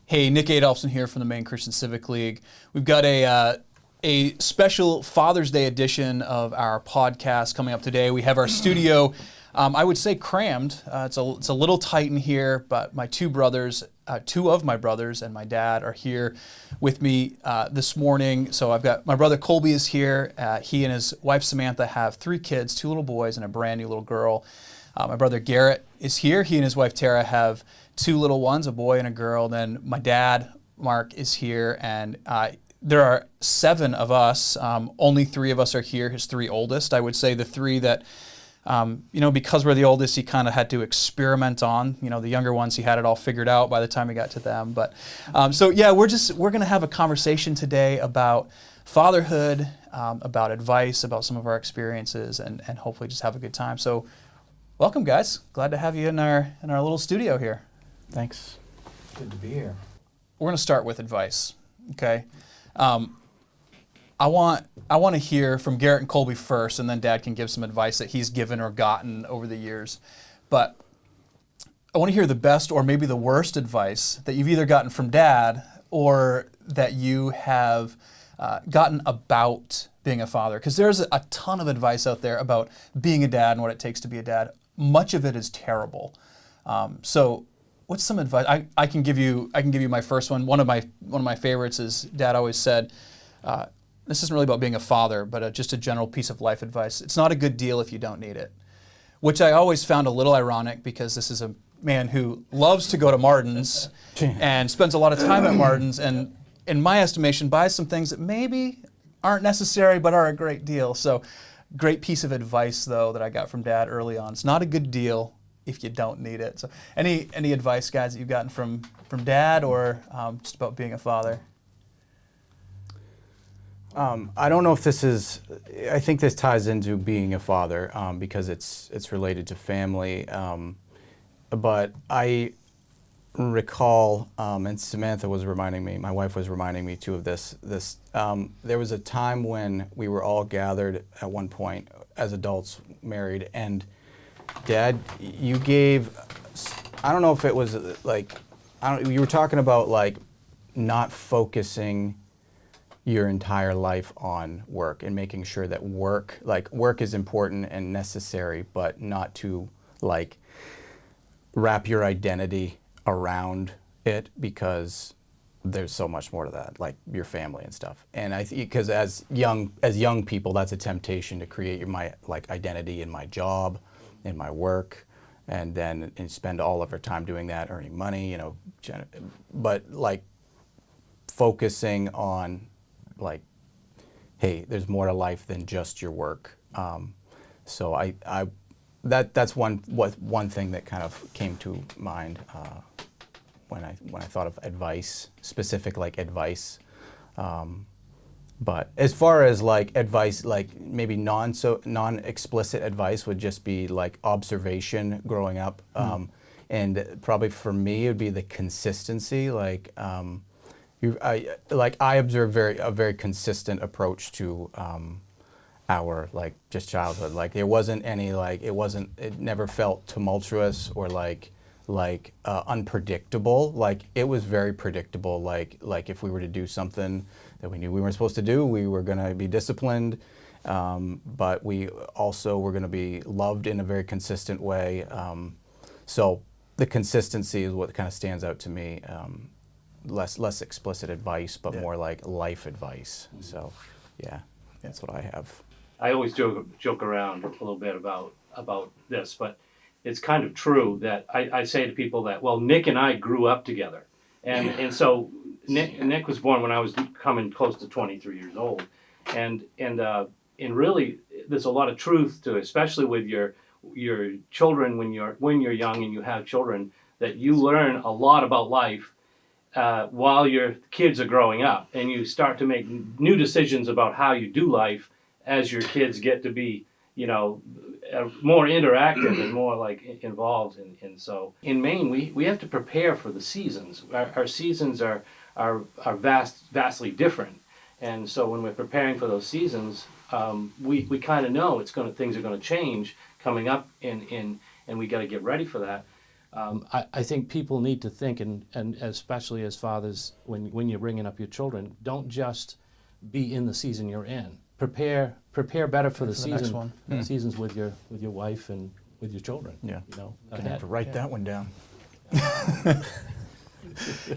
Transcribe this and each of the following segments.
Hey, Nick Adolphson here from the Maine Christian Civic League. We've got a special Father's Day edition of our podcast coming up today. We have our studio, I would say crammed. It's a little tight in here, but my two of my brothers and my dad are here with me this morning. So I've got my brother Colby is here. He and his wife Samantha have 3 kids, 2 little boys and a brand new little girl. My brother Garet is here. He and his wife Tara have 2 little ones, a boy and a girl. Then my dad, Mark, is here, and there are 7 of us. Only 3 of us are here, his 3 oldest. I would say the 3 that, because we're the oldest, he kind of had to experiment on. The younger ones, he had it all figured out by the time he got to them. But we're going to have a conversation today about fatherhood, about advice, about some of our experiences, and hopefully just have a good time. So welcome, guys. Glad to have you in our little studio here. Thanks. Good to be here. We're going to start with advice, okay? I want to hear from Garet and Colby first, and then Dad can give some advice that he's given or gotten over the years. But I want to hear the best or maybe the worst advice that you've either gotten from Dad or that you have gotten about being a father. Because there's a ton of advice out there about being a dad and what it takes to be a dad. Much of it is terrible. So what's some advice? I can give you my first one. One of my favorites is Dad always said, this isn't really about being a father, but just a general piece of life advice. It's not a good deal if you don't need it, which I always found a little ironic because this is a man who loves to go to Martin's and spends a lot of time at Martin's, and in my estimation buys some things that maybe aren't necessary but are a great deal. So great piece of advice though that I got from Dad early on. It's not a good deal if you don't need it. So any advice, guys, that you've gotten from Dad or just about being a father? I don't know if this is, I think this ties into being a father because it's related to family. But I recall, and Samantha was reminding me, my wife was reminding me too of this, there was a time when we were all gathered at one point as adults, married, and Dad, you gave, I don't know if it was you were talking about not focusing your entire life on work and making sure that work is important and necessary, but not to wrap your identity around it because there's so much more to that, like your family and stuff. And I think because as young people, that's a temptation to create my identity in my job, in my work, and then spend all of our time doing that, earning money, but focusing on hey, there's more to life than just your work. So that's one thing that kind of came to mind when I thought of advice, specific advice. But as far as advice, maybe non-explicit advice would just be observation growing up, and probably for me it would be the consistency. I observe a very consistent approach to our just childhood. There wasn't any it never felt tumultuous or unpredictable. It was very predictable. If we were to do something that we knew we weren't supposed to do, we were going to be disciplined, but we also were going to be loved in a very consistent way. So the consistency is what kind of stands out to me. Less explicit advice, but more life advice. So, yeah, that's what I have. I always joke around a little bit about this, but it's kind of true that I say to people that, well, Nick and I grew up together, and so Nick was born when I was coming close to 23 years old, and really there's a lot of truth to it, especially with your children when you're young and you have children, that you learn a lot about life while your kids are growing up, and you start to make new decisions about how you do life as your kids get to be, more interactive and more involved. And so in Maine, we have to prepare for the seasons. Our seasons are vastly different, and so when we're preparing for those seasons, we kind of know things are going to change coming up, and we got to get ready for that. I think people need to think, and especially as fathers, when you're bringing up your children, don't just be in the season you're in. Prepare better for the the next season. one. Seasons with your wife and with your children. Yeah. You know, Gonna have ahead. to write that one down.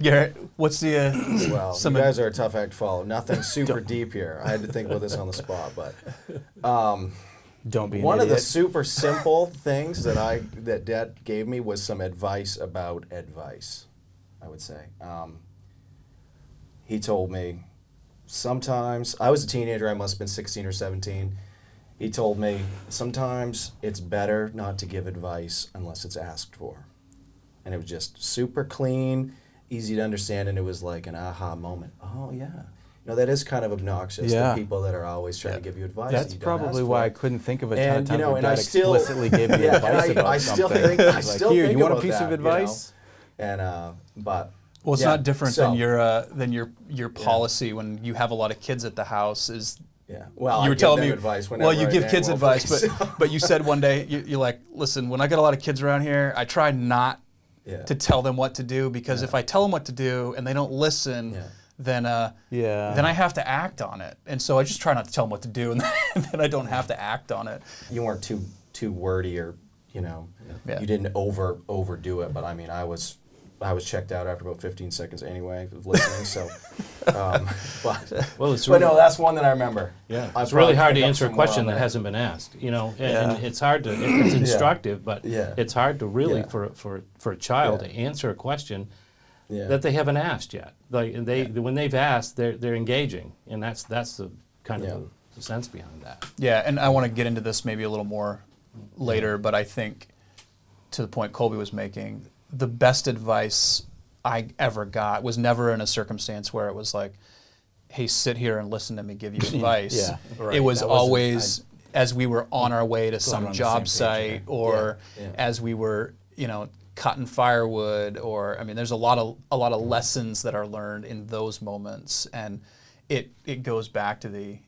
Garrett, what's the Well, some you guys are a tough act to follow. Nothing super deep here. I had to think about this on the spot, but Don't be an one of the idiot. super simple things that Dad gave me was some advice about advice, I would say. He told me sometimes, I was a teenager, I must have been 16 or 17. He told me sometimes it's better not to give advice unless it's asked for. And it was just super clean, easy to understand, and it was like an aha moment. Oh, yeah. You know, that is kind of obnoxious, Yeah. the people that are always trying to give you advice. That's that you don't probably ask why I for. couldn't think of a ton And, of times you know, where and I Dad still- explicitly gave me Yeah, advice and about I something. still think, I Like, still here, think you want a about piece that, of you know? advice? And, but... Well, it's yeah, not different so- than your policy when you have a lot of kids at the house. Is Yeah. Well, you I were give telling them me advice whenever well, you I give can, kids well, advice, please. but you said one day you're like, listen, when I got a lot of kids around here, I try not Yeah. to tell them what to do because if I tell them what to do and they don't listen, Yeah. then Yeah. then I have to act on it. And so I just try not to tell them what to do, and then I don't have to act on it. You weren't too wordy, or you know, Yeah. you didn't overdo it. But I mean, I was checked out after about 15 seconds anyway of listening. So, but Well, it's but no, that's one that I remember. Yeah, I it's really probably hard to picked up answer a some more question on that that. hasn't been asked. You know, and Yeah. it's hard to. It's instructive, but Yeah. it's hard to really Yeah. for a child Yeah. to answer a question Yeah. that they haven't asked yet. Like when they've asked, they're engaging, and that's the kind Yeah. of the sense behind that. Yeah, and I want to get into this maybe a little more later, but I think to the point Colby was making, the best advice I ever got was never in a circumstance where it was like, hey, sit here and listen to me give you advice. Yeah, right. It was That wasn't- always as we were on our way to on some the job same page, site or Yeah, yeah. as we were, cutting firewood, or I mean there's a lot of lessons that are learned in those moments, and it goes back to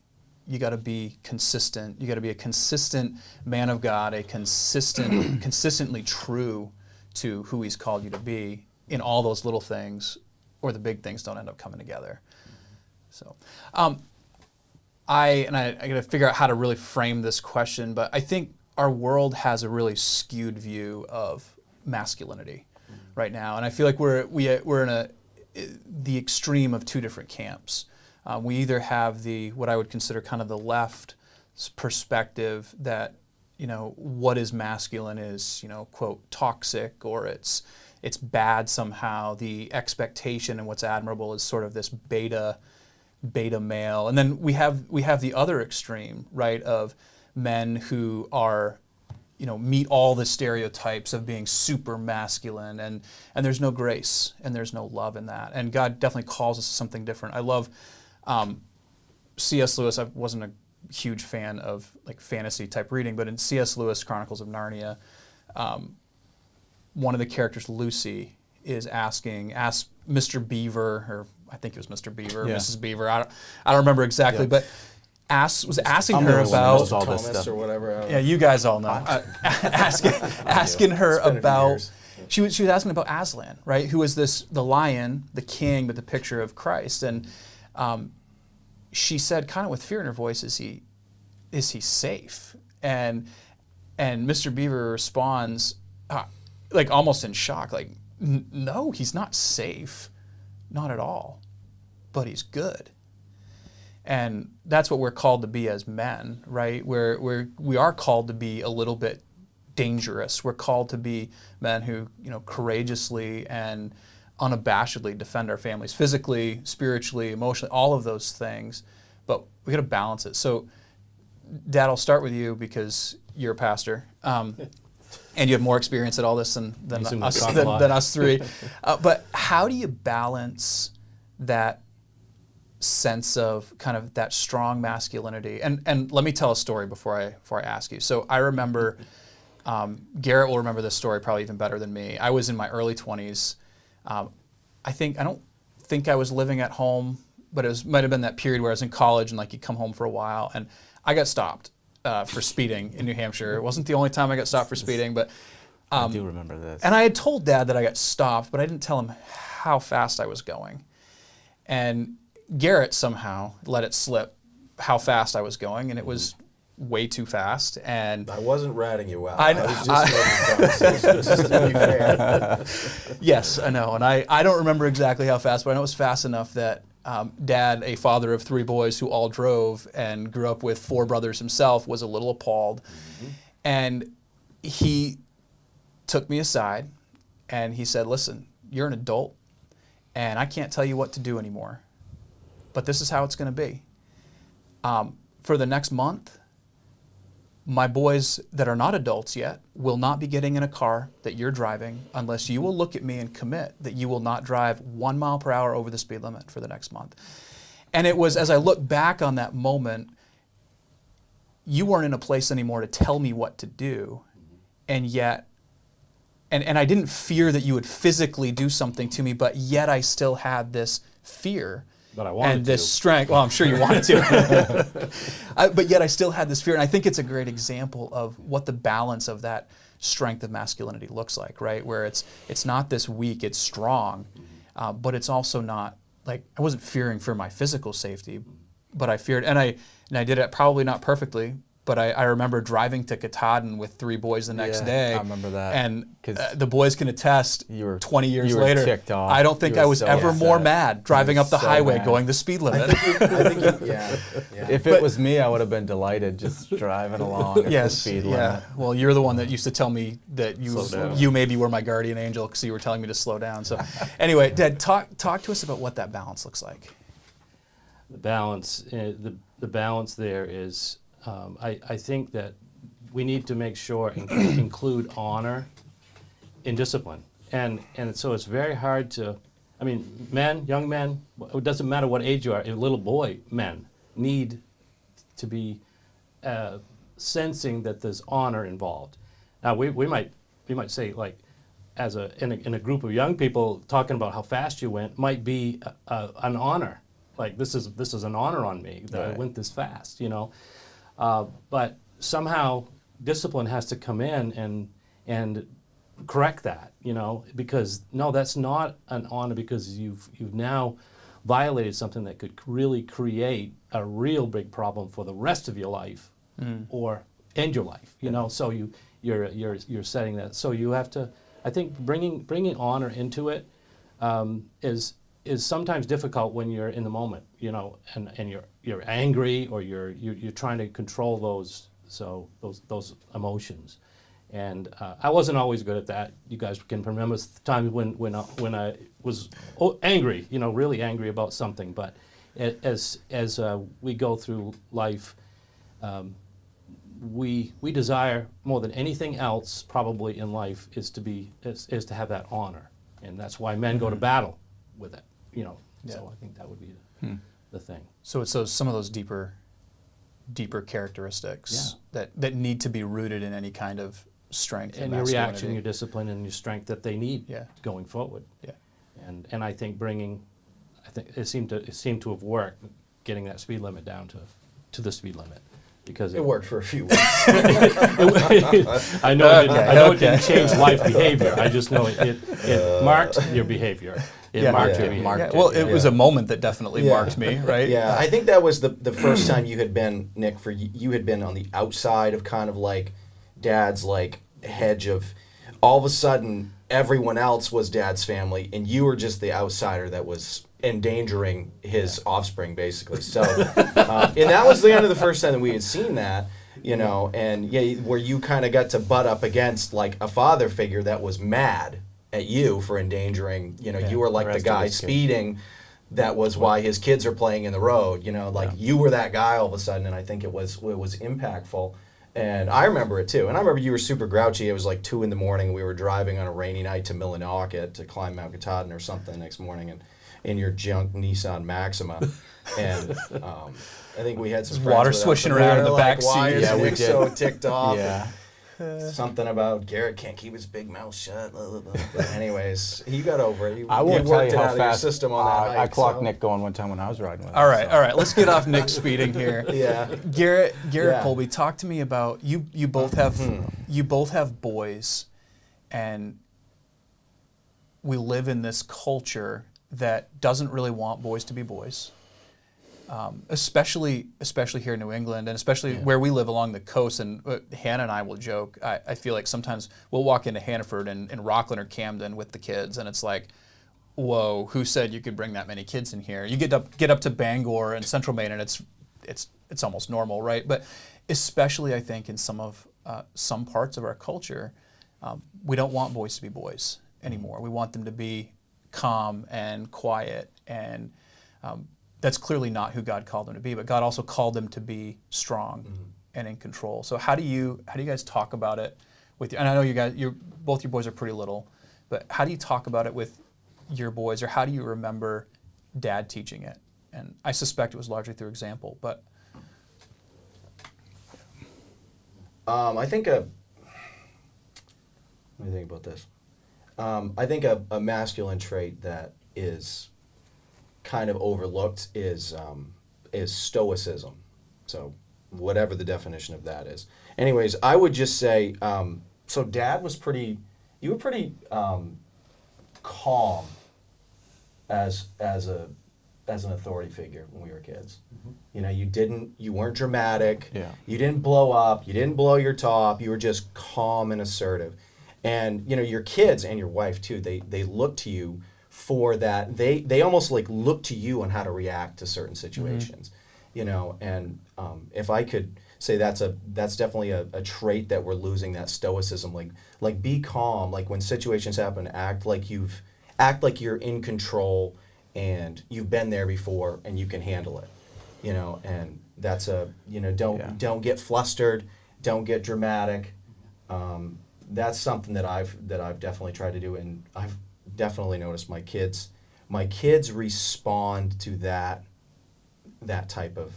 you got to be consistent. You got to be a consistent man of God, a consistently true to who He's called you to be in all those little things, or the big things don't end up coming together. So, I got to figure out how to really frame this question, but I think our world has a really skewed view of masculinity right now, and I feel like we're in the extreme of two different camps. We either have what I would consider kind of the left perspective that, what is masculine is, quote, toxic, or it's bad somehow. The expectation and what's admirable is sort of this beta male. And then we have the other extreme, right, of men who are, meet all the stereotypes of being super masculine, and there's no grace and there's no love in that. And God definitely calls us to something different. I love C.S. Lewis. I wasn't a huge fan of like fantasy type reading, but in C.S. Lewis' Chronicles of Narnia, one of the characters, Lucy, is asked Mr. Beaver, or I think it was Mr. Beaver, Yeah. Mrs. Beaver. I don't remember exactly, but was asking I'm her the one who knows about. all this Thomas stuff. or whatever. I don't Yeah, you guys all know. Asking her It's been a few about. years. She was asking about Aslan, right? Who is the lion, the king, but the picture of Christ, and she said, kind of with fear in her voice, "Is he safe?" And Mr. Beaver responds, like almost in shock, like, "No, he's not safe, not at all, but he's good." And that's what we're called to be as men, right? We are called to be a little bit dangerous. We're called to be men who, courageously and unabashedly defend our families, physically, spiritually, emotionally, all of those things. But we got to balance it. So, Dad, I'll start with you because you're a pastor, and you have more experience at all this than us three. But how do you balance that sense of kind of that strong masculinity? And let me tell a story before I ask you. So I remember, Garrett will remember this story probably even better than me. I was in my early 20s. I don't think I was living at home, but might have been that period where I was in college and like you come home for a while, and I got stopped for speeding in New Hampshire. It wasn't the only time I got stopped for speeding, but I do remember this. And I had told Dad that I got stopped, but I didn't tell him how fast I was going. And Garrett somehow let it slip how fast I was going, and it was way too fast. And I wasn't ratting you out. I I was just making conversation, just to be fair. yes, I know. And I don't remember exactly how fast, but I know it was fast enough that Dad, a father of 3 boys who all drove and grew up with 4 brothers himself, was a little appalled. And he took me aside and he said, listen, you're an adult and I can't tell you what to do anymore, but this is how it's going to be. For the next month, my boys that are not adults yet will not be getting in a car that you're driving unless you will look at me and commit that you will not drive 1 mile per hour over the speed limit for the next month. And it was, as I look back on that moment, you weren't in a place anymore to tell me what to do, and yet, and I didn't fear that you would physically do something to me, but yet I still had this fear. But I wanted and this to. strength. Well, I'm sure you wanted to. But yet I still had this fear. And I think it's a great example of what the balance of that strength of masculinity looks like, right? Where it's not this weak, it's strong, but it's also not, like, I wasn't fearing for my physical safety, but I feared, and I did it probably not perfectly, but I remember driving to Katahdin with 3 boys the next day. I remember that. And the boys can attest, You were- 20 years you were later, ticked off. I don't think You I were was so ever more upset. mad driving You up the were so highway mad. going the speed limit. Yeah. If it was me, I would have been delighted just driving along at the Yes, speed yeah. limit. Well, you're the one that used to tell me that Slow down. you maybe were my guardian angel because you were telling me to slow down. So anyway, Dad, talk to us about what that balance looks like. The balance, the balance there is, I think that we need to make sure and include honor in discipline, and so it's very hard to, I mean, men, young men, it doesn't matter what age you are, a little boy, men need to be sensing that there's honor involved. Now we might say, like, as in a group of young people, talking about how fast you went might be an honor. Like, this is an honor on me that I Right. went this fast, you know. But somehow discipline has to come in and correct that, you know, because no, that's not an honor, because you've now violated something that could really create a real big problem for the rest of your life, or end your life, you know. So you're setting that. So you have to, I think, bringing honor into it is sometimes difficult when you're in the moment, you know, and you're angry, or you're trying to control those emotions. And I wasn't always good at that. You guys can remember times when I was angry, you know, really angry about something. But as we go through life, we desire more than anything else, probably in life, is to have that honor, and that's why men go to battle with it, you know. Yeah. So I think that would be the thing. So it's some of those deeper characteristics that need to be rooted in any kind of strength And and your reaction, masculinity. your discipline, and your strength that they need going forward. Yeah. And I think it seemed to have worked, getting that speed limit down to the speed limit, because It worked for a few weeks. I know it didn't Okay. change life behavior. I just know it marked your behavior. It marked your behavior. marked Well, it was Yeah. a moment that definitely Yeah. marked me, right? Yeah, I think that was the first time you had been, Nick, you had been on the outside of kind of like Dad's like hedge of, all of a sudden everyone else was Dad's family and you were just the outsider that was endangering his offspring, basically. So, and that was the end of the first time that we had seen that, you know, and where you kind of got to butt up against like a father figure that was mad at you for endangering, you know, you were like the rest of guy his kids. speeding. That was why his kids are playing in the road, you know, like you were that guy all of a sudden, and I think it was impactful. And I remember it too. And I remember you were super grouchy. It was like 2 a.m. We were driving on a rainy night to Millinocket to climb Mount Katahdin or something next morning, and in your junk Nissan Maxima. And I think we had some friends Water with us, swishing and we around were in the like, back why seat. is Yeah, we Nick did. so ticked off? Yeah. Something about Garrett can't keep his big mouth shut. Blah, blah, blah. But anyways, he got over it. I He won't tell worked you it how out of your fast system on that I hike, clocked so. Nick going one time when I was riding with him. All right, so. all right. Let's get off Nick speeding here. Yeah. Garrett Yeah. Colby, talk to me about you both have boys, and we live in this culture that doesn't really want boys to be boys, especially here in New England, and especially where we live along the coast. And Hannah and I will joke. I feel like sometimes we'll walk into Hannaford and Rockland or Camden with the kids, and it's like, whoa, who said you could bring that many kids in here? You get up to Bangor and Central Maine, and it's almost normal, right? But especially, I think, in some parts of our culture, we don't want boys to be boys anymore. We want them to be calm and quiet, and that's clearly not who God called them to be. But God also called them to be strong and in control. So how do you guys talk about it with you? And I know both your boys are pretty little, but how do you talk about it with your boys, or how do you remember Dad teaching it? And I suspect it was largely through example, but I think let me think about this. I think a masculine trait that is kind of overlooked is stoicism. So whatever the definition of that is. Anyways, I would just say, so Dad was you were pretty calm as an authority figure when we were kids. You know, you weren't dramatic. Yeah. You didn't blow up. You didn't blow your top. You were just calm and assertive. And, you know, your kids and your wife too, they look to you for that. They almost like look to you on how to react to certain situations, you know. And if I could say that's definitely a trait that we're losing, that stoicism, like be calm, like when situations happen, act like you're in control and you've been there before and you can handle it, you know. And that's don't get flustered, don't get dramatic. That's something that I've definitely tried to do, and I've definitely noticed my kids respond to that type of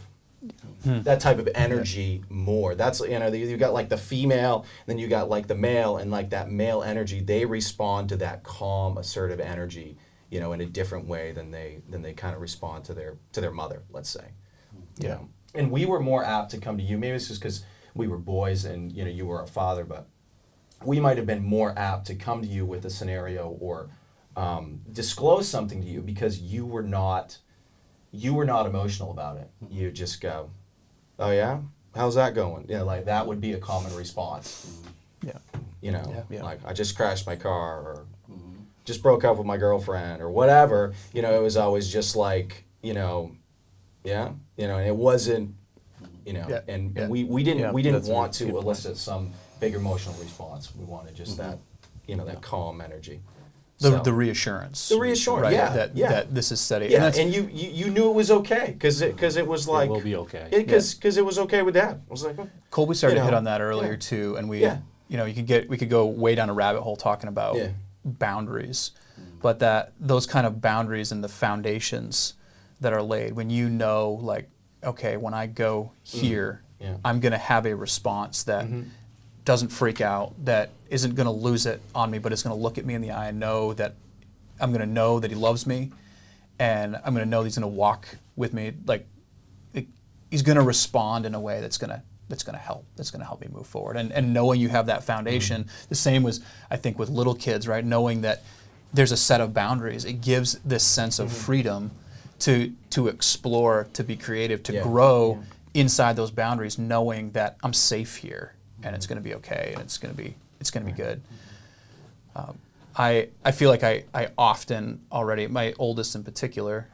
energy more. That's, you know, you got like the female, then you got like the male, and like that male energy, they respond to that calm, assertive energy, you know, in a different way than they kind of respond to their mother, let's say. You know? And we were more apt to come to you. Maybe it's just because we were boys and, you know, you were a father, but we might have been more apt to come to you with a scenario or disclose something to you because you were not emotional about it. You just go, oh yeah, how's that going? You know, like that would be a common response. Yeah. You know, Yeah. like I just crashed my car, or just broke up with my girlfriend, or whatever. You know, it was always just like, you know, yeah, you know, and it wasn't, you know, and we didn't want to elicit some big emotional response. We wanted just that, you know, that calm energy. the reassurance. The reassurance, right? yeah, That this is steady. Yeah, and you knew it was okay because it was like It will be okay. Because it was okay with Dad. I was like, Colby started you to hit know, on that earlier yeah. too, and we, Yeah. you know, we could go way down a rabbit hole talking about Yeah. boundaries, but that those kind of boundaries and the foundations that are laid when you know, like, okay, when I go here, Yeah. I'm going to have a response that doesn't freak out, that isn't going to lose it on me, but it's going to look at me in the eye and know that I'm going to know that he loves me, and I'm going to know that he's going to walk with me. Like, he's going to respond in a way that's going to help me move forward. And knowing you have that foundation, the same was, I think, with little kids, right? Knowing that there's a set of boundaries, it gives this sense of freedom to explore, to be creative, to grow inside those boundaries, knowing that I'm safe here and it's going to be okay and it's going to be good. I feel like I often already, my oldest in particular,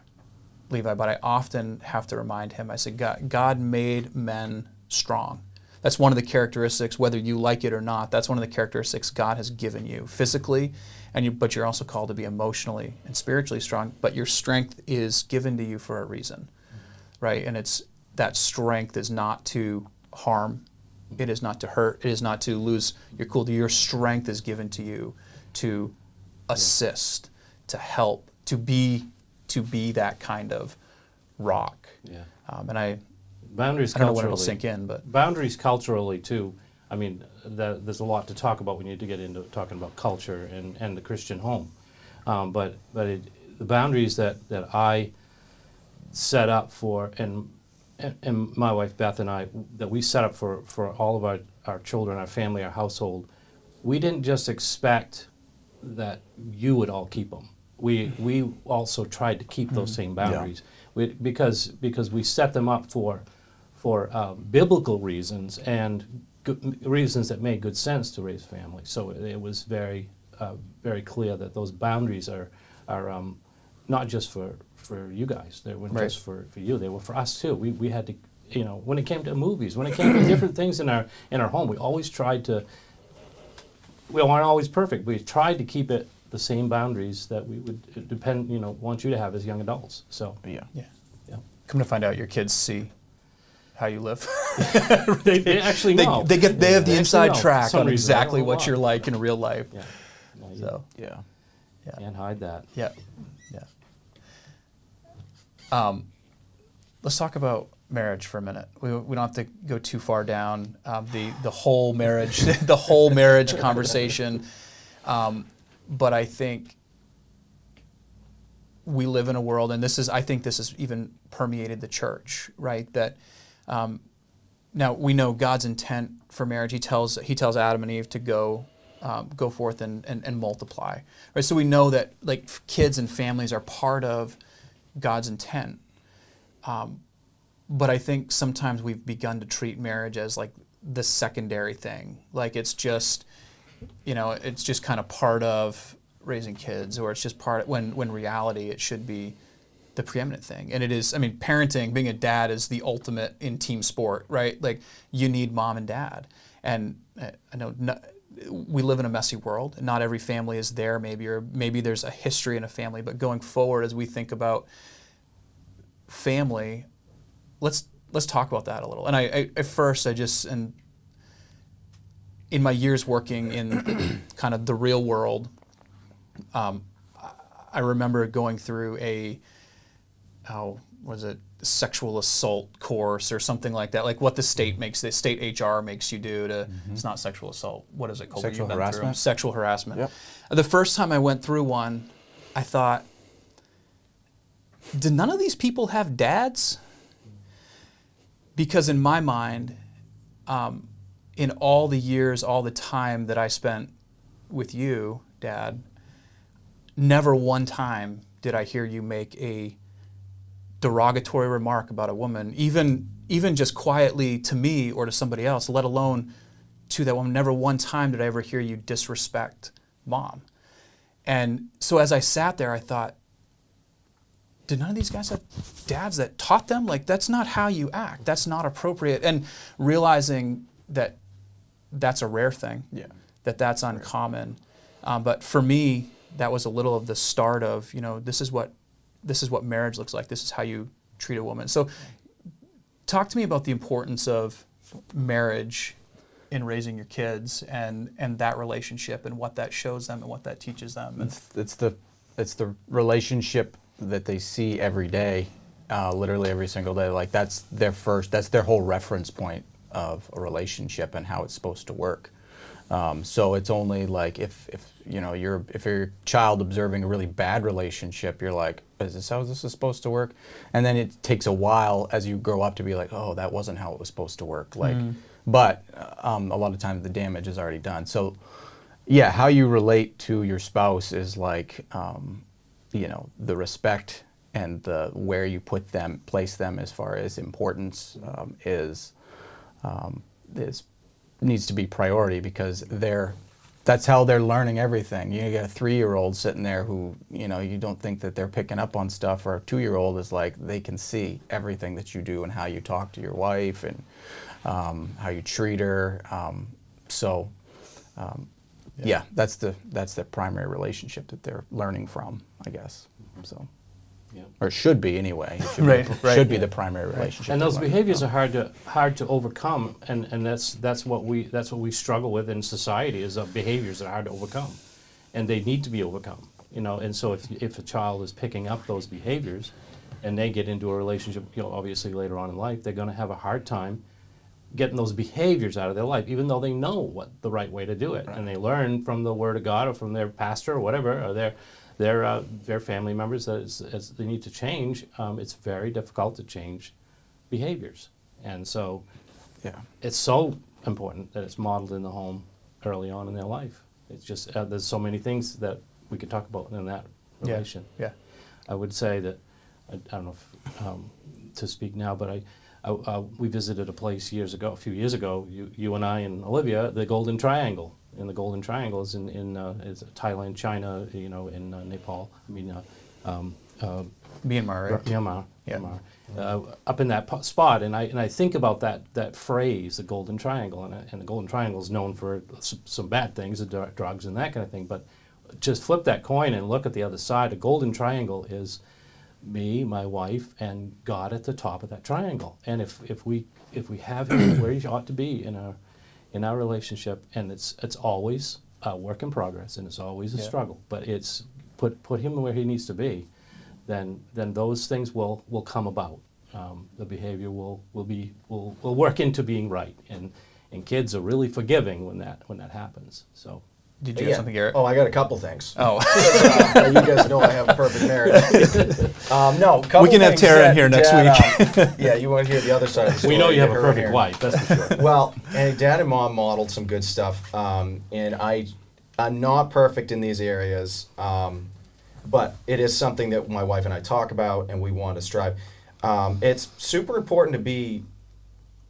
Levi, but I often have to remind him, I say, God made men strong. That's one of the characteristics, whether you like it or not, that's one of the characteristics God has given you physically, but you're also called to be emotionally and spiritually strong, but your strength is given to you for a reason, right? And it's that strength is not to harm, it is not to hurt, it is not to lose your cool. Your strength is given to you to assist, to help, to be that kind of rock. Yeah. And Boundaries I don't know culturally. when it'll sink in, but Boundaries culturally too. I mean, there's a lot to talk about. We need to get into talking about culture and the Christian home. But the boundaries that I set up for, and my wife Beth and I, that we set up for all of our children, our family, our household, we didn't just expect that you would all keep them. We also tried to keep those same boundaries, because we set them up for biblical reasons and reasons that made good sense to raise a family. So it was very clear that those boundaries are not just for you guys. They weren't just for you. They were for us too. We had to, when it came to movies, when it came to different things in our home, we always tried to. We weren't always perfect. We tried to keep it the same boundaries that we would want you to have as young adults. So yeah. Come to find out, your kids see how you live. they actually know. They have the inside know. track Some on reason, exactly I don't know what why. you're like in real life. Yeah. No, you So can't hide that. yeah. Let's talk about marriage for a minute. We don't have to go too far down the whole marriage the whole marriage conversation, but I think we live in a world, and I think this has even permeated the church, right? That now we know God's intent for marriage. He tells Adam and Eve to go forth and multiply, right? So we know that like kids and families are part of God's intent. But I think sometimes we've begun to treat marriage as like the secondary thing. Like it's just, it's just kind of part of raising kids, or it's just part of, when reality it should be the preeminent thing. And it is, parenting, being a dad is the ultimate in team sport, right? Like you need mom and dad. And I know we live in a messy world. Not every family is there maybe, or maybe there's a history in a family, but going forward as we think about family, let's talk about that a little. And I at first and in my years working in kind of the real world, I remember going through sexual assault course or something like that, like what the state HR makes you do to, it's not sexual assault. What is it called? Sexual harassment. Sexual harassment. Yep. The first time I went through one, I thought, did none of these people have dads? Because in my mind, in all the years, all the time that I spent with you, Dad, never one time did I hear you make a derogatory remark about a woman, even just quietly to me or to somebody else, let alone to that woman. Never one time did I ever hear you disrespect Mom. And so as I sat there, I thought, did none of these guys have dads that taught them? Like, that's not how you act. That's not appropriate. And realizing that that's a rare thing, that's uncommon. But for me, that was a little of the start of, this is what marriage looks like. This is how you treat a woman. So talk to me about the importance of marriage in raising your kids and that relationship and what that shows them and what that teaches them. And It's the relationship that they see every day, literally every single day. Like that's their whole reference point of a relationship and how it's supposed to work. So it's only like if you're a child observing a really bad relationship, you're like, is this how this is supposed to work? And then it takes a while as you grow up to be like, oh, that wasn't how it was supposed to work. Like, but a lot of times the damage is already done. So yeah, how you relate to your spouse is like, the respect and the where you place them as far as importance needs to be priority, because that's how they're learning everything. You get a 3-year-old sitting there who, you don't think that they're picking up on stuff, or a 2-year-old is like, they can see everything that you do and how you talk to your wife and how you treat her. That's the primary relationship that they're learning from, I guess. So, or it should be anyway. It should be the primary relationship. And those behaviors are hard to overcome, and that's what we struggle with in society, is behaviors that are hard to overcome, and they need to be overcome. And so if a child is picking up those behaviors, and they get into a relationship, obviously later on in life, they're going to have a hard time getting those behaviors out of their life, even though they know what the right way to do it, and they learn from the Word of God or from their pastor or whatever, or their family members as they need to change. It's very difficult to change behaviors, and so it's so important that it's modeled in the home early on in their life. It's just there's so many things that we could talk about in that relation. Yeah. I would say that I don't know if, to speak now, but we visited a place a few years ago. You and I and Olivia, the Golden Triangle, and the Golden Triangle is in is Thailand, China, in Nepal. Myanmar, right? Myanmar. Yeah. Myanmar. Up in that spot, and I think about that phrase, the Golden Triangle, and the Golden Triangle is known for some bad things, the drugs and that kind of thing. But just flip that coin and look at the other side. A Golden Triangle is me, my wife, and God at the top of that triangle. And if we have Him where He ought to be in our relationship, and it's always a work in progress, and it's always a struggle, but it's put Him where He needs to be, then those things will come about. The behavior will work into being right, and kids are really forgiving when that happens. So. Did you have something, Garrett? Oh, I got a couple things. Oh. You guys know I have a perfect marriage. No, couple We can have things Tara in that here next Dad, yeah, you want to hear the other side of the story. We know you have a Get her in perfect here. wife, that's for sure. Well, and Dad and Mom modeled some good stuff, and I'm not perfect in these areas, but it is something that my wife and I talk about, and we want to strive. It's super important to be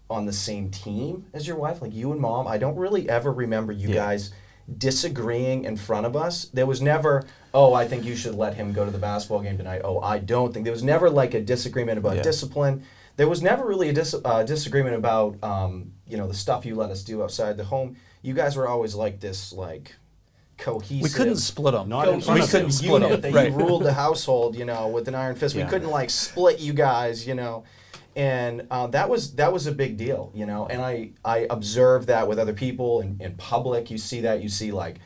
on the same team as your wife, like you and Mom. I don't really ever remember you guys disagreeing in front of us. There was never, oh, I think you should let him go to the basketball game tonight. Oh, I don't think. There was never like a disagreement about discipline. There was never really a disagreement about the stuff you let us do outside the home. You guys were always like this, like cohesive. We couldn't split them. Not in front We of couldn't him. split them. Unit that Right. you ruled the household, with an iron fist. We couldn't like split you guys, and that was a big deal, And I observed that with other people in public. You see that. You see like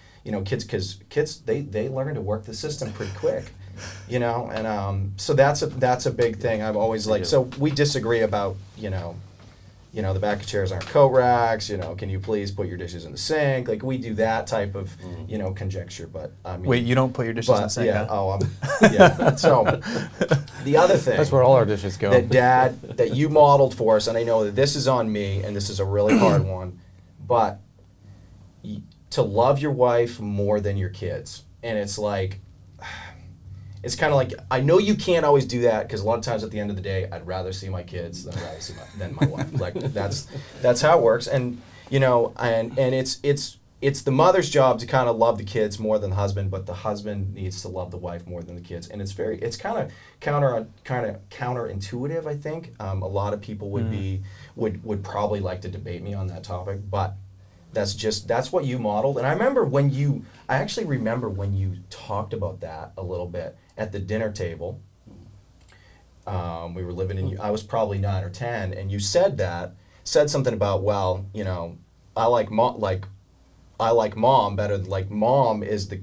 kids, because kids they learn to work the system pretty quick, And so that's a big thing. I'm always like, so we disagree about the back of chairs aren't coat racks. Can you please put your dishes in the sink? Like we do that type of conjecture. But I mean, Wait, you don't put your dishes in the sink? yeah. Huh? Oh, yeah. So the other thing That's where all our dishes go. that you modeled for us, and I know that this is on me, and this is a really hard one, but to love your wife more than your kids. And it's like, it's kind of like, I know you can't always do that, because a lot of times at the end of the day, I'd rather see my kids than my wife. Like that's how it works. And and it's the mother's job to kind of love the kids more than the husband, but the husband needs to love the wife more than the kids. And it's kind of counterintuitive, I think. A lot of people would probably like to debate me on that topic, but that's what you modeled. And I actually remember when you talked about that a little bit at the dinner table. We were living I was probably 9 or 10, and you said something about, well, I like mom better. Like mom is the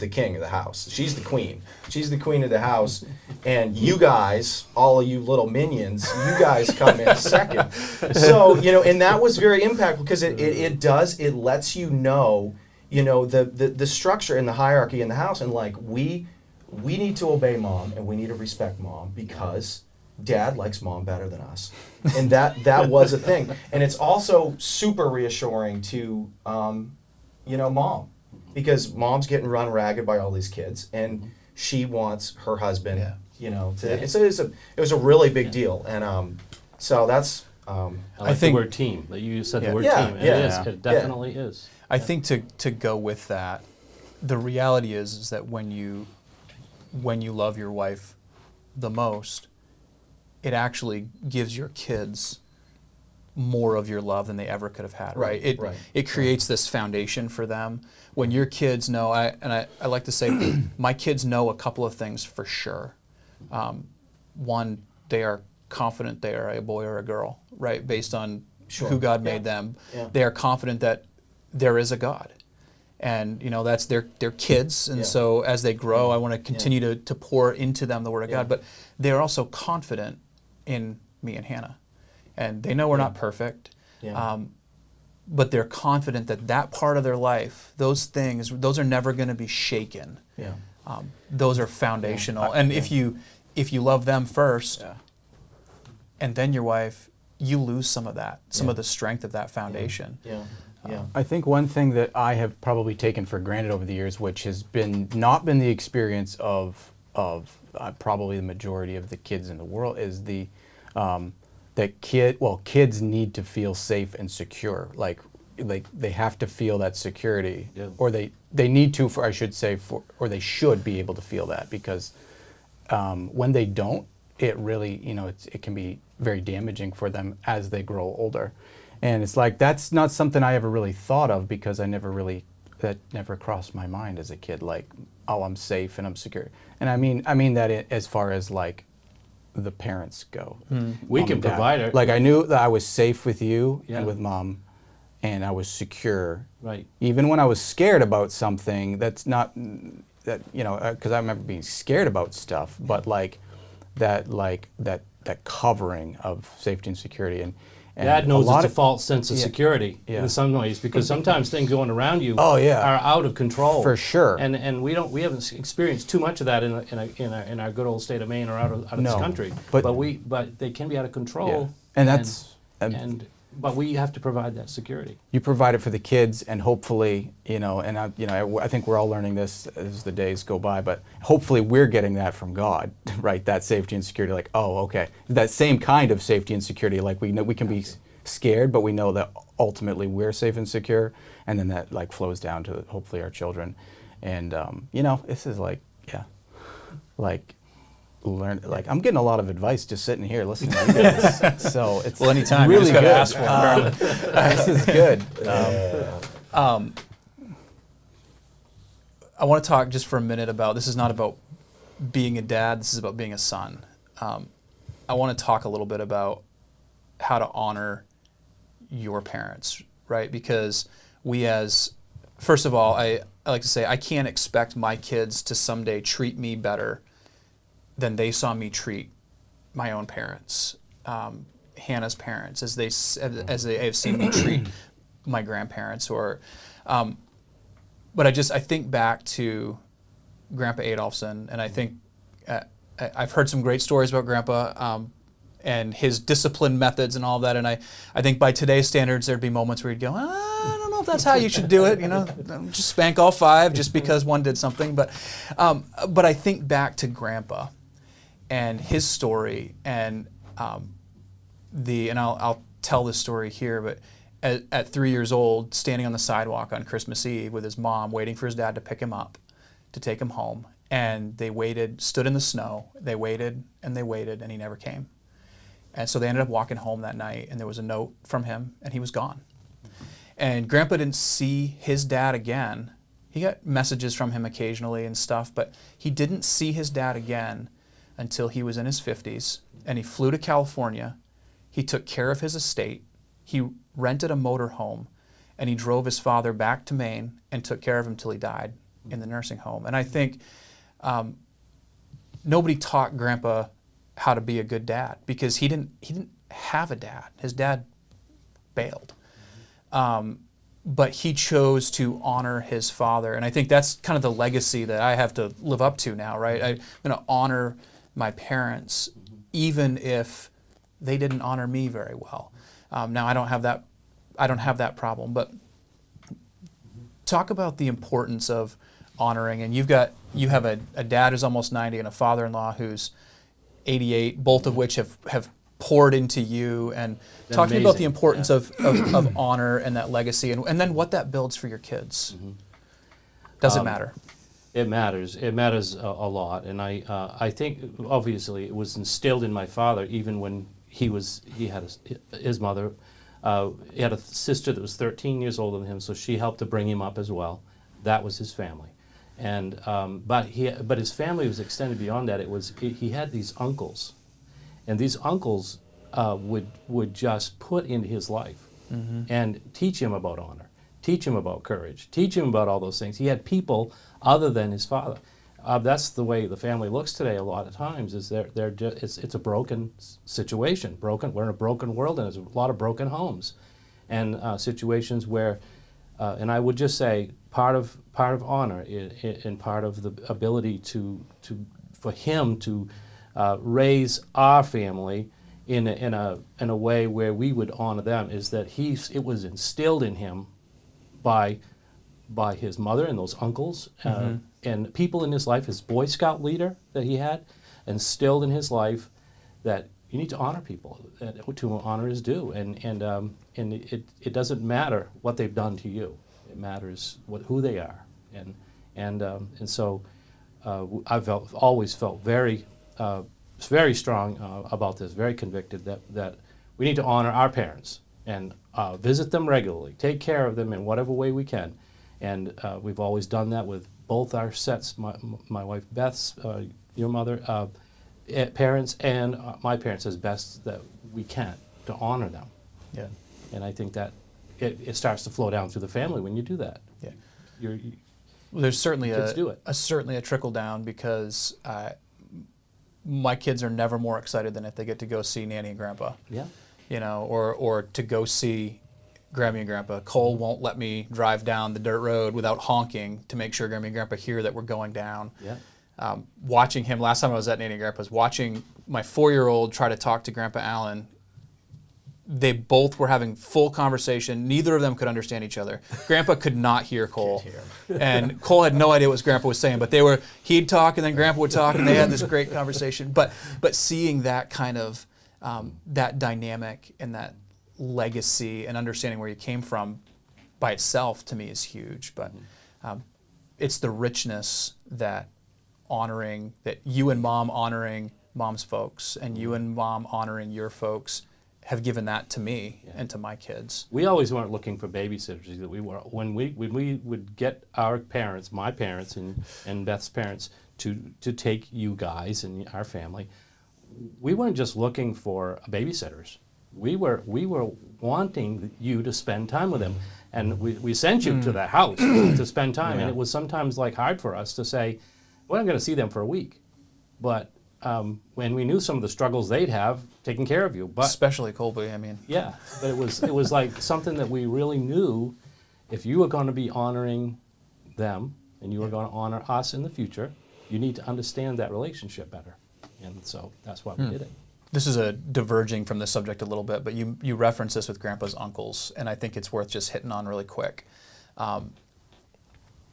king of the house. She's the queen. She's the queen of the house, and you guys, all of you little minions, you guys come in second. So and that was very impactful, because it lets the structure and the hierarchy in the house, and like we need to obey mom, and we need to respect mom, because Dad likes mom better than us, and that was a thing. And it's also super reassuring to mom, because mom's getting run ragged by all these kids, and she wants her husband it was a really big deal. And so that's I think the word team. That you said the word team. It definitely is. I think to go with that, the reality is that when you love your wife the most, it actually gives your kids more of your love than they ever could have had, right? It creates this foundation for them. When your kids know, I like to say, my kids know a couple of things for sure. One, they are confident they are a boy or a girl, right? Based on who God made them. Yeah. They are confident that there is a God. And that's their kids, and so as they grow, I want to continue to pour into them the Word of God. But they're also confident in me and Hannah, and they know we're not perfect, but they're confident that part of their life, those are never going to be shaken. Yeah. Those are foundational, and if you love them first, and then your wife, you lose some of that, some of the strength of that foundation. Yeah. I think one thing that I have probably taken for granted over the years, which has not been the experience of probably the majority of the kids in the world, is that kids need to feel safe and secure. Like they have to feel that security, Yeah. or they need to, or they should be able to feel that, because when they don't, it really, it can be very damaging for them as they grow older. And it's like, that's not something I ever really thought of, because that never crossed my mind as a kid, like, oh, I'm safe and I'm secure. And I mean that as far as like the parents go. We Mom can and Dad. provide it. Like, I knew that I was safe with you Yeah. and with Mom, and I was secure. Right. Even when I was scared about something, because I remember being scared about stuff, but that covering of safety and security, and Dad knows lot it's a false sense of Yeah. security Yeah. in some ways, because sometimes things going around you Oh, yeah. are out of control. For sure. And we haven't experienced too much of that in our good old state of Maine or out of this No. country. But- But they can be out of control. Yeah. And that's but we have to provide that security. you provide it for the kids, and hopefully, I think we're all learning this as the days go by, but hopefully we're getting that from God, right? That safety and security, like, oh, okay, that same kind of safety and security, like we know we can be scared, but we know that ultimately we're safe and secure, and then that like flows down to hopefully our children. And this is like, I'm getting a lot of advice just sitting here listening to you guys. So it's anytime, really you just gotta good. ask for it. This is good. I want to talk just for a minute about, this is not about being a dad, this is about being a son. I want to talk a little bit about how to honor your parents, right? Because first of all, I like to say, I can't expect my kids to someday treat me better than they saw me treat my own parents, Hannah's parents, as they have seen me treat my grandparents. But I think back to Grandpa Adolphson, and I think I've heard some great stories about Grandpa and his discipline methods and all that. And I think by today's standards, there'd be moments where you'd go, I don't know if that's how you should do it. Just spank all five just because one did something. But I think back to Grandpa and his story, and I'll tell this story here, but at 3 years old, standing on the sidewalk on Christmas Eve with his mom, waiting for his dad to pick him up, to take him home, and they stood in the snow, they waited, and he never came. And so they ended up walking home that night, and there was a note from him, and he was gone. And Grandpa didn't see his dad again. He got messages from him occasionally and stuff, but he didn't see his dad again until he was in his 50s, and he flew to California. He took care of his estate. He rented a motor home, and he drove his father back to Maine and took care of him till he died in the nursing home. And I think nobody taught Grandpa how to be a good dad, because he didn't have a dad. His dad bailed. But he chose to honor his father. And I think that's kind of the legacy that I have to live up to now, right? I'm going to honor my parents, even if they didn't honor me very well. Now I don't have that problem, but talk about the importance of honoring. And you have a dad who's almost 90 and a father-in-law who's 88, both of which have poured into you. And talk to me about the importance of honor and that legacy, and then what that builds for your kids. Does it matter? It matters. It matters a lot, and I think obviously it was instilled in my father even when he had his mother. He had a sister that was 13 years older than him, so she helped to bring him up as well. That was his family, and but his family was extended beyond that. He had these uncles, and these uncles would just put into his life and teach him about honor, teach him about courage, teach him about all those things. He had people other than his father. That's the way the family looks today. A lot of times, is it's a broken situation. We're in a broken world, and there's a lot of broken homes, and situations where, and I would just say, part of honor and part of the ability for him to raise our family in a way where we would honor them is that it was instilled in him by his mother and those uncles and people in his life. His Boy Scout leader that he had instilled in his life that you need to honor people, to honor is due, and it doesn't matter what they've done to you. It matters who they are, and so I've always felt very strong about this, very convicted that we need to honor our parents and visit them regularly, take care of them in whatever way we can, and we've always done that with both our sets, my wife Beth's, your mother, parents, and my parents, as best that we can to honor them. Yeah. And I think that it starts to flow down through the family when you do that. Yeah. Well, there's certainly kids do it. certainly a trickle down, because my kids are never more excited than if they get to go see Nanny and Grandpa. Yeah. You know, or to go see Grammy and Grandpa. Cole won't let me drive down the dirt road without honking to make sure Grammy and Grandpa hear that we're going down. Yeah. Watching him, last time I was at Nanny and Grandpa's, watching my 4-year-old try to talk to Grandpa Allen. They both were having full conversation. Neither of them could understand each other. Grandpa could not hear Cole. And Cole had no idea what Grandpa was saying, but he'd talk and then Grandpa would talk, and they had this great conversation. But seeing that kind of, that dynamic and that legacy and understanding where you came from by itself, to me, is huge. But it's the richness that you and Mom honoring Mom's folks, and you and Mom honoring your folks, have given that to me and to my kids. We always weren't looking for babysitters. That we were when we would get our parents, my parents and Beth's parents, to take you guys and our family. We weren't just looking for babysitters. We were wanting you to spend time with them, and we sent you to that house to spend time. Yeah. And it was sometimes hard for us to say, we're not going to see them for a week, but when we knew some of the struggles they'd have taking care of you, but Especially Colby, I mean. yeah, but it was like something that we really knew, if you were going to be honoring them and you were going to honor us in the future, you need to understand that relationship better, and so that's why we did it. This is diverging from the subject a little bit, but you reference this with Grandpa's uncles, and I think it's worth just hitting on really quick.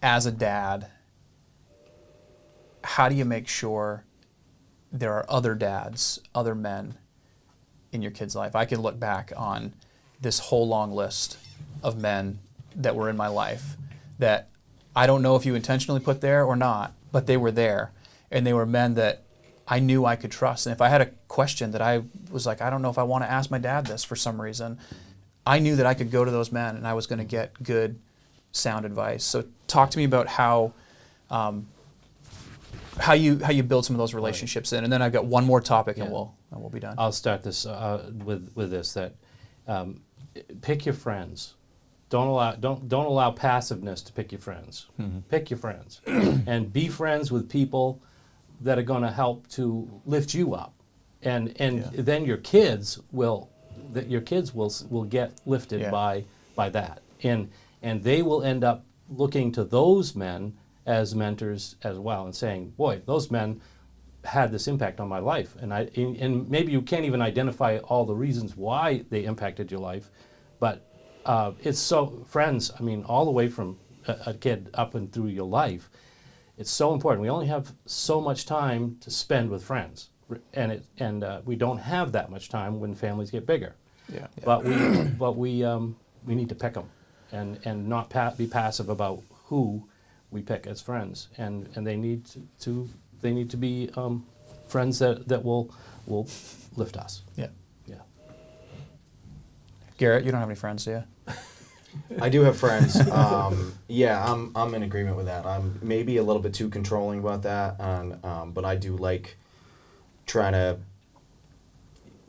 As a dad, how do you make sure there are other dads, other men in your kid's life? I can look back on this whole long list of men that were in my life that I don't know if you intentionally put there or not, but they were there, and they were men that I knew I could trust. And if I had a question that I was like, I don't know if I want to ask my dad this for some reason, I knew that I could go to those men and I was going to get good, sound advice. So talk to me about how you build some of those relationships in, and then I've got one more topic, and we'll be done. I'll start this with this, that pick your friends. Don't allow passiveness to pick your friends. Pick your friends, and be friends with people that are going to help to lift you up, and then your kids will get lifted by that, and they will end up looking to those men as mentors as well, and saying, boy, those men had this impact on my life. And maybe you can't even identify all the reasons why they impacted your life, but it's so, friends, I mean, all the way from a kid up and through your life, it's so important. We only have so much time to spend with friends, and we don't have that much time when families get bigger. Yeah. But we need to pick them, and not be passive about who we pick as friends, and they need to be friends that will lift us. Yeah. Yeah. Garrett, you don't have any friends, do you? I do have friends. Yeah, I'm in agreement with that. I'm maybe a little bit too controlling about that, but I do like trying to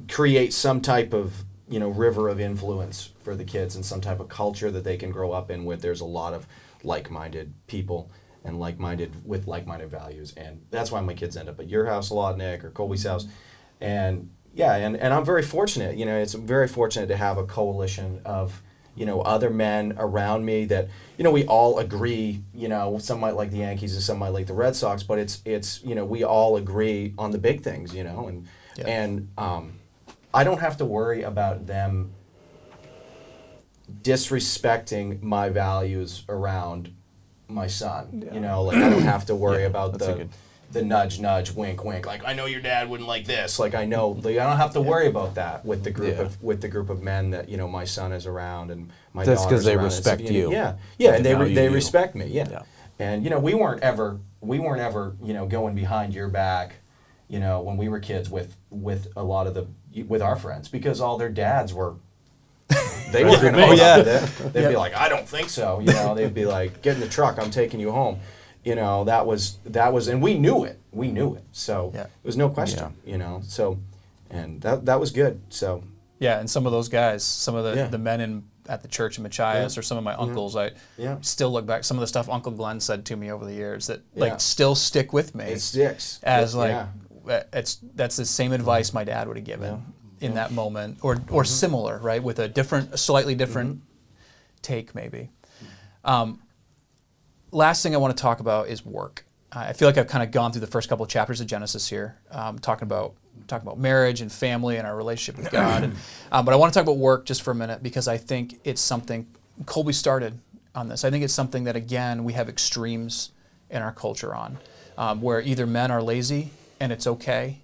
create some type of river of influence for the kids, and some type of culture that they can grow up in, where there's a lot of like-minded people and like-minded values. And that's why my kids end up at your house a lot, Nick, or Colby's house. And yeah, and I'm very fortunate. It's very fortunate to have a coalition of other men around me that we all agree. Some might like the Yankees and some might like the Red Sox, but it's we all agree on the big things. And I don't have to worry about them disrespecting my values around my son. You know, like I don't have to worry about the nudge, nudge, wink, wink. Like I know your dad wouldn't like this. Like I know, like, I don't have to worry about that with the group of men that my son is around and my That's daughter's because they around. respect you. Yeah, and They they value they you. respect me. Yeah. Yeah. And we weren't ever going behind your back, when we were kids with a lot of with our friends, because all their dads were. They were going to put up with it. They'd be like, I don't think so. They'd be like, get in the truck, I'm taking you home. That was, and we knew it. We knew it. So it was no question. So, and that was good. So. Yeah, and some of those guys, some of the men at the church in Machias, or some of my uncles, I still look back. Some of the stuff Uncle Glenn said to me over the years that still stick with me. It sticks. As that's the same advice my dad would have given in that moment, or similar, right, with a slightly different take maybe. Last thing I want to talk about is work. I feel like I've kind of gone through the first couple of chapters of Genesis here, talking about marriage and family and our relationship with God. But I want to talk about work just for a minute, because I think it's something, Colby started on this, I think it's something that, again, we have extremes in our culture on, where either men are lazy and it's okay,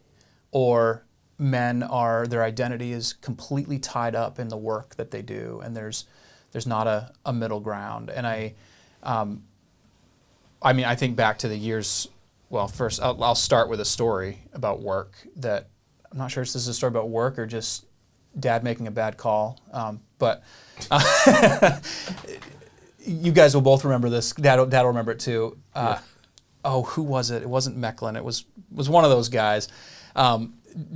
or their identity is completely tied up in the work that they do, and there's not a middle ground. And I think back to the years. Well, first I'll start with a story about work that I'm not sure if this is a story about work or just dad making a bad call. But you guys will both remember this. Dad will remember it too. Who was it? It wasn't Mecklin. It was one of those guys.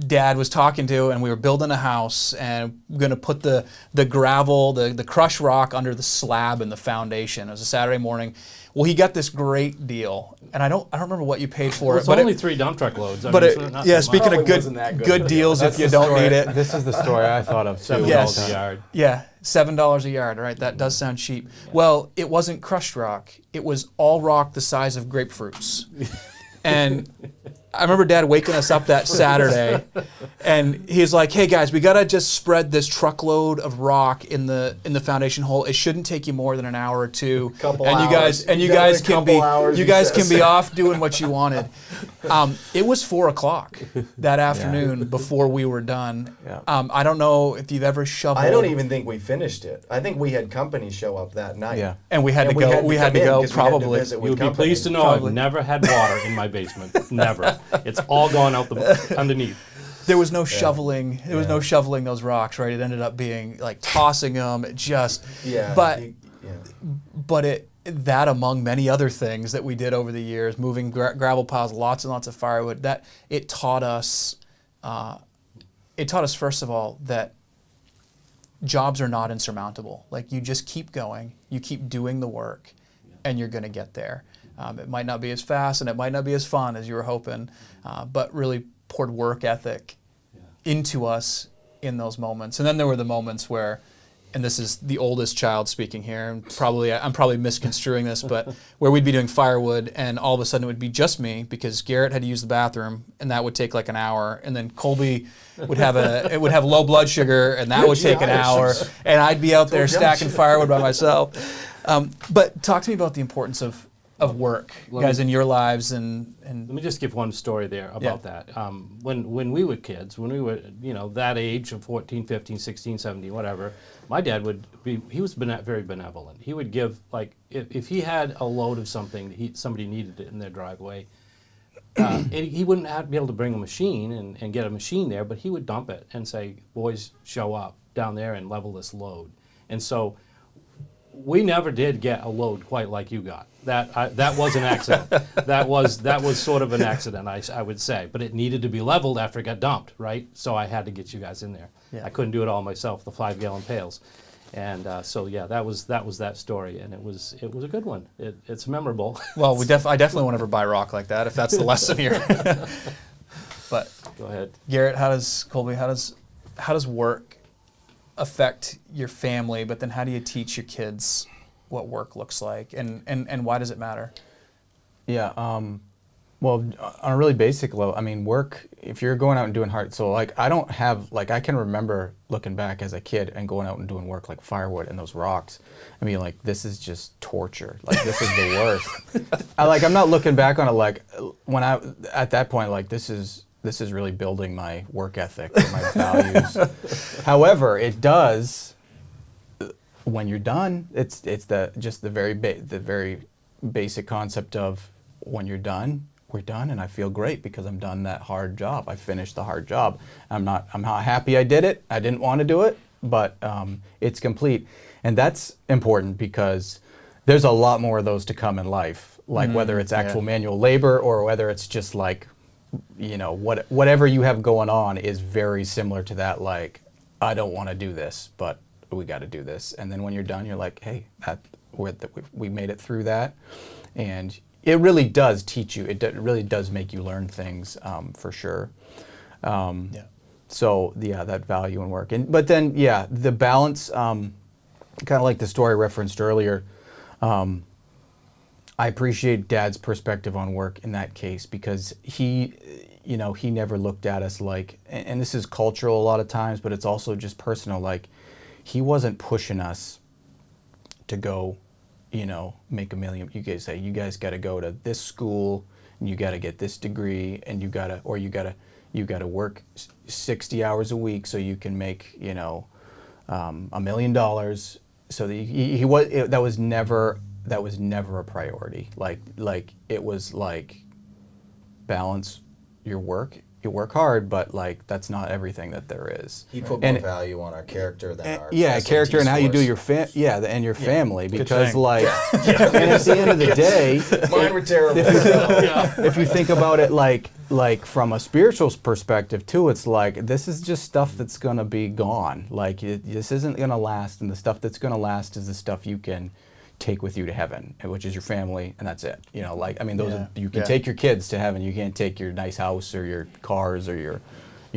Dad was talking to, and we were building a house, and we're going to put the gravel, the crushed rock under the slab and the foundation. It was a Saturday morning. Well, he got this great deal, and I don't remember what you paid for it. It's only 3 dump truck loads. Speaking of good deals, if you don't need it. This is the story I thought of too. $7 a yard. Yeah, $7 a yard. Right, that does sound cheap. Well, it wasn't crushed rock. It was all rock the size of grapefruits, and I remember Dad waking us up that Saturday, and he's like, "Hey guys, we gotta just spread this truckload of rock in the foundation hole. It shouldn't take you more than an hour or two, you guys can be off doing what you wanted." It was 4:00 that afternoon before we were done. Yeah. I don't know if you've ever shoveled. I don't even think we finished it. I think we had company show up that night. Yeah. And we had to go. We had to go. Probably. You'll be pleased to know I've never had water in my basement. Never. It's all gone out underneath. There was no shoveling. There was no shoveling those rocks, right? It ended up being like tossing them. That among many other things that we did over the years, moving gravel piles, lots and lots of firewood. That it taught us. It taught us, first of all, that jobs are not insurmountable. Like, you just keep going, you keep doing the work, and you're going to get there. It might not be as fast and it might not be as fun as you were hoping, but really poured work ethic into us in those moments. And then there were the moments where, and this is the oldest child speaking here, and I'm probably misconstruing this, but where we'd be doing firewood and all of a sudden it would be just me because Garet had to use the bathroom and that would take like an hour, and then Colby would have low blood sugar and that would take an hour, and I'd be out there stacking firewood by myself. But talk to me about the importance of work, guys, in your lives, and let me just give one story there about that. When we were kids, when we were that age of 14, 15, 16, 17, whatever, my dad he was very benevolent. He would give, like, if he had a load of something, somebody needed it in their driveway, and he wouldn't be able to bring a machine and get a machine there, but he would dump it and say, "Boys, show up down there and level this load." And so we never did get a load quite like you got. That was an accident. that was sort of an accident, I would say. But it needed to be leveled after it got dumped, right? So I had to get you guys in there. Yeah. I couldn't do it all myself, the 5-gallon pails. And that was that story, and it was a good one. It's memorable. Well, I definitely won't ever buy rock like that if that's the lesson here. But go ahead, Garet. How does work affect your family? But then how do you teach your kids what work looks like, and why does it matter? Yeah, Well, on a really basic level, I mean, work, if you're going out and doing hard, so like I don't have, like I can remember looking back as a kid and going out and doing work like firewood and those rocks. I mean, like this is just torture. Like this is the worst. I'm not looking back on it like when at that point, like this is really building my work ethic and my values. However, it does, when you're done, it's the very basic concept of when you're done, we're done, and I feel great because I'm done that hard job. I finished the hard job. I'm not happy I did it. I didn't want to do it, but it's complete. And that's important because there's a lot more of those to come in life, like whether it's actual manual labor or whether it's just like, whatever you have going on is very similar to that. Like, I don't want to do this, but we got to do this. And then when you're done, you're like, hey, we made it through that. And it really does teach you. It really does make you learn things, for sure. So that value in work, but then the balance, kind of like the story referenced earlier. I appreciate Dad's perspective on work in that case because he never looked at us like, and this is cultural a lot of times, but it's also just personal. Like, he wasn't pushing us to go, make $1 million. You guys got to go to this school, and you got to get this degree, and you got to work 60 hours a week so you can make, $1 million. So that was never a priority. Like it was like, balance your work. You work hard, but like that's not everything that there is. He put more value on our character than our character and how you do your family, because and at the end of the day, mine were terrible. If you think about it like from a spiritual perspective too, it's like this is just stuff that's gonna be gone. Like this isn't gonna last, and the stuff that's gonna last is the stuff you can take with you to heaven, which is your family, and that's it. You can take your kids to heaven. You can't take your nice house or your cars or your,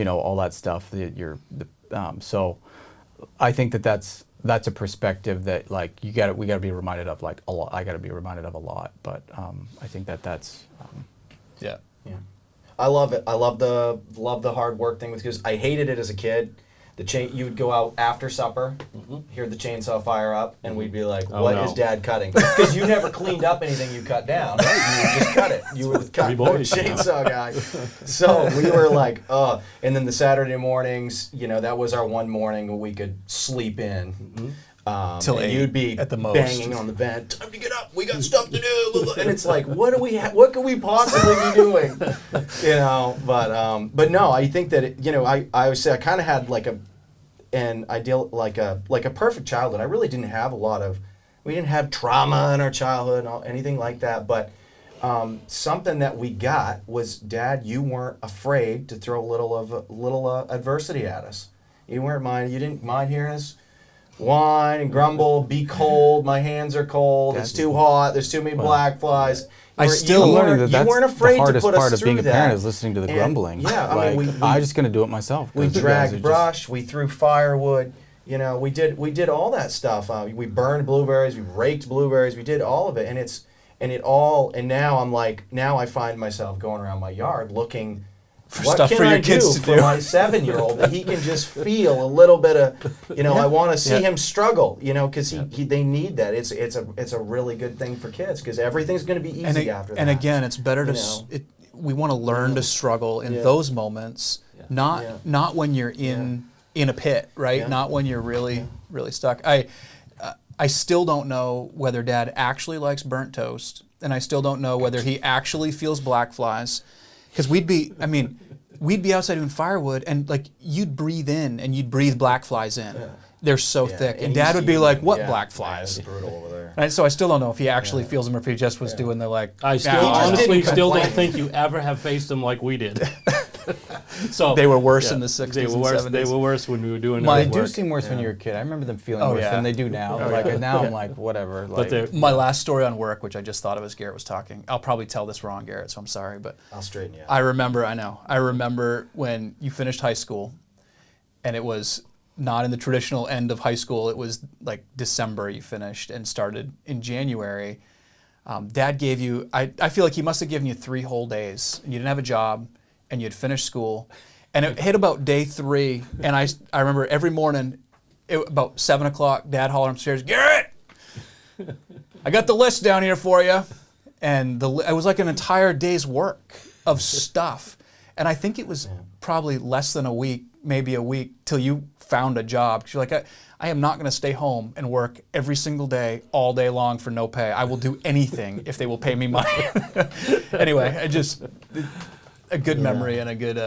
all that stuff. So, I think that's a perspective that like we got to be reminded of like a lot. I got to be reminded of a lot, but I think that's. Yeah. I love it. I love the hard work thing because I hated it as a kid. You would go out after supper, hear the chainsaw fire up, and we'd be like, "What is Dad cutting?" Because you never cleaned up anything you cut down. Right? You would just cut it. You were the chainsaw guy. So we were like, and then the Saturday mornings, that was our one morning where we could sleep in. Till 8 you'd be at the most banging on the vent. Time to get up. We got stuff to do. And it's like, what could we possibly be doing? But no, I think that I would say I kind of had like an ideal, like a perfect childhood. I really didn't have we didn't have trauma in our childhood or anything like that. But something that we got was, Dad, you weren't afraid to throw a little adversity at us. You didn't mind hearing us whine and grumble, be cold, my hands are cold, it's too hot, there's too many black flies. I'm learning that you weren't afraid the hardest to put part us of being through a parent that. is listening to the And, grumbling. Yeah, I'm just going to do it myself. We dragged brush, we threw firewood, we did all that stuff. We burned blueberries, we raked blueberries, we did all of it, and now I find myself going around my yard looking for what stuff can for your I kids do to for do. my 7-year-old that he can just feel a little bit of, I want to see him struggle, because they need that. It's a really good thing for kids because everything's going to be easy after that. And again, it's better to we want to learn to struggle in those moments, not when you're in a pit, right? Yeah. Not when you're really stuck. I still don't know whether Dad actually likes burnt toast, and I still don't know whether he actually feels black flies. Because we'd be outside doing firewood, and like you'd breathe in and you'd breathe black flies in. Yeah. They're so thick, and Dad would be like, "What black flies?" It's brutal over there. And so I still don't know if he actually feels them or if he just was doing the like. I honestly still don't think you ever have faced them like we did. So they were worse in the 60s they were and worse, 70s. They were worse when we were doing They work. do seem worse when you're a kid. I remember them feeling worse than they do now. I'm like, whatever. But my last story on work, which I just thought of as Garrett was talking, I'll probably tell this wrong, Garrett, so I'm sorry, but I'll straighten you out. I remember when you finished high school, and it was not in the traditional end of high school. It was like December you finished and started in January. Dad gave you, I feel like he must have given you 3 whole days, and you didn't have a job, and you'd finished school, and it hit about day 3, and I remember every morning, about 7 o'clock, Dad hollering upstairs, Garrett, I got the list down here for you, and it was like an entire day's work of stuff, and I think it was probably less than a week, maybe a week, till you found a job, because you're like, I am not going to stay home and work every single day, all day long for no pay. I will do anything if they will pay me money. Anyway, a good memory and a good,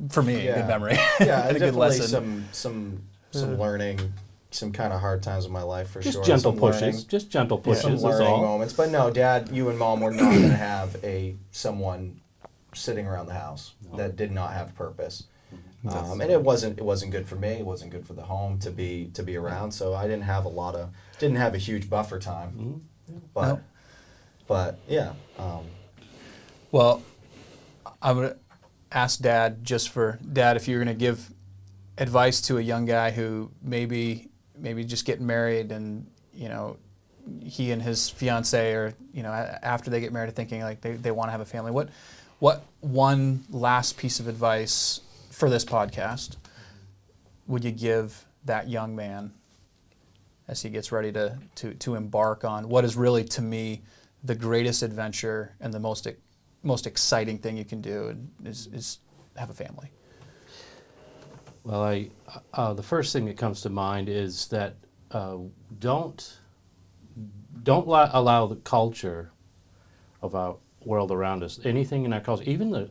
for me, a good memory. Yeah, and a good lesson. some learning, some kind of hard times in my life for Just sure. gentle Some pushes. learning. Just gentle pushes. Some That's learning all. moments. But no, Dad, you and Mom were not going to have someone sitting around the house that did not have purpose. And it wasn't good for me. It wasn't good for the home to be around. So I didn't have a huge buffer time. But yeah. Well, I would ask Dad, Dad, if you're going to give advice to a young guy who maybe just getting married, and he and his fiance are after they get married thinking like they want to have a family. What one last piece of advice for this podcast would you give that young man as he gets ready to embark on what is really, to me, the greatest adventure and the most exciting thing you can do is have a family? Well, the first thing that comes to mind is that don't allow the culture of our world around us, anything in our culture, even the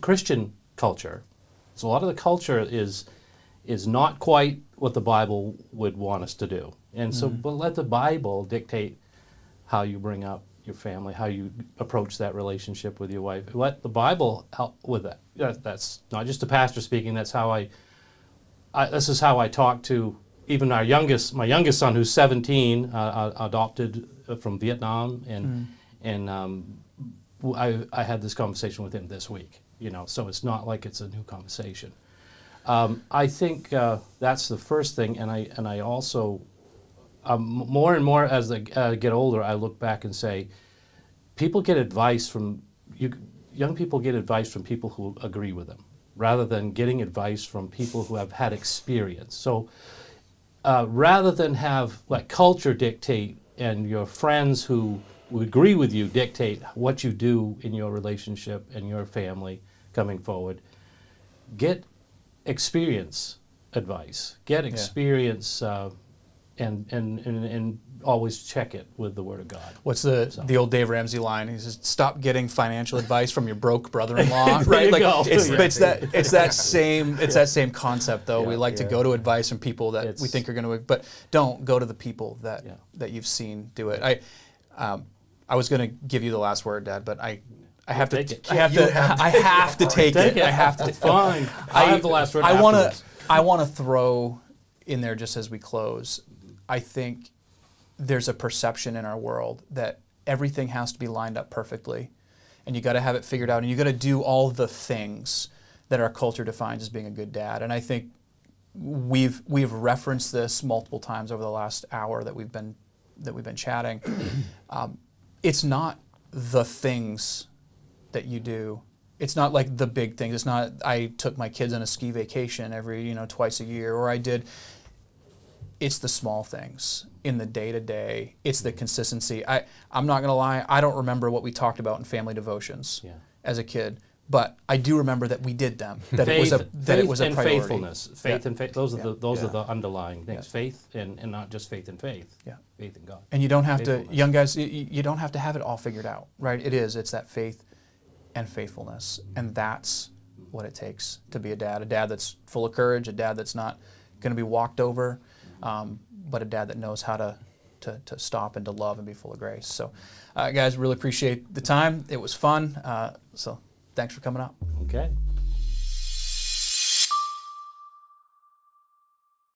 Christian culture. So a lot of the culture is not quite what the Bible would want us to do, and so but let the Bible dictate how you bring up your family, how you approach that relationship with your wife. Let the Bible help with that. That's not just a pastor speaking. That's how this is how I talk to even my youngest son, who's 17, adopted from Vietnam, and I had this conversation with him this week. So it's not like it's a new conversation. I think that's the first thing, and I also more and more as I get older, I look back and say, young people get advice from people who agree with them, rather than getting advice from people who have had experience. So rather than have culture dictate and your friends who agree with you dictate what you do in your relationship and your family coming forward, get experience advice. Get experience and always check it with the Word of God. What's the old Dave Ramsey line? He says, "Stop getting financial advice from your broke brother-in-law." There right? you go. It's that same concept though. We like to go to advice from people that we think are going to, but don't go to the people that you've seen do it. I was going to give you the last word, Dad, but I have to take it. I have to take it. I have to. Fine. I have the last word. I want to throw in there just as we close. I think there's a perception in our world that everything has to be lined up perfectly, and you got to have it figured out, and you got to do all the things that our culture defines as being a good dad. And I think we've referenced this multiple times over the last hour that we've been chatting. It's not the things that you do. It's not like the big things. It's not I took my kids on a ski vacation every twice a year, or I did. It's the small things in the day-to-day. It's the consistency. I'm not going to lie, I don't remember what we talked about in family devotions as a kid, but I do remember that we did them, that it was a priority. Faithfulness. Faith and faith, those are the underlying things. Faith and not just faith in faith. Yeah. Faith in God. And you don't have to, young guys, you don't have to have it all figured out, right? It's that faith and faithfulness, and that's what it takes to be a dad that's full of courage, a dad that's not going to be walked over, but a dad that knows how to stop and to love and be full of grace. So, guys, really appreciate the time. It was fun. So thanks for coming up. Okay.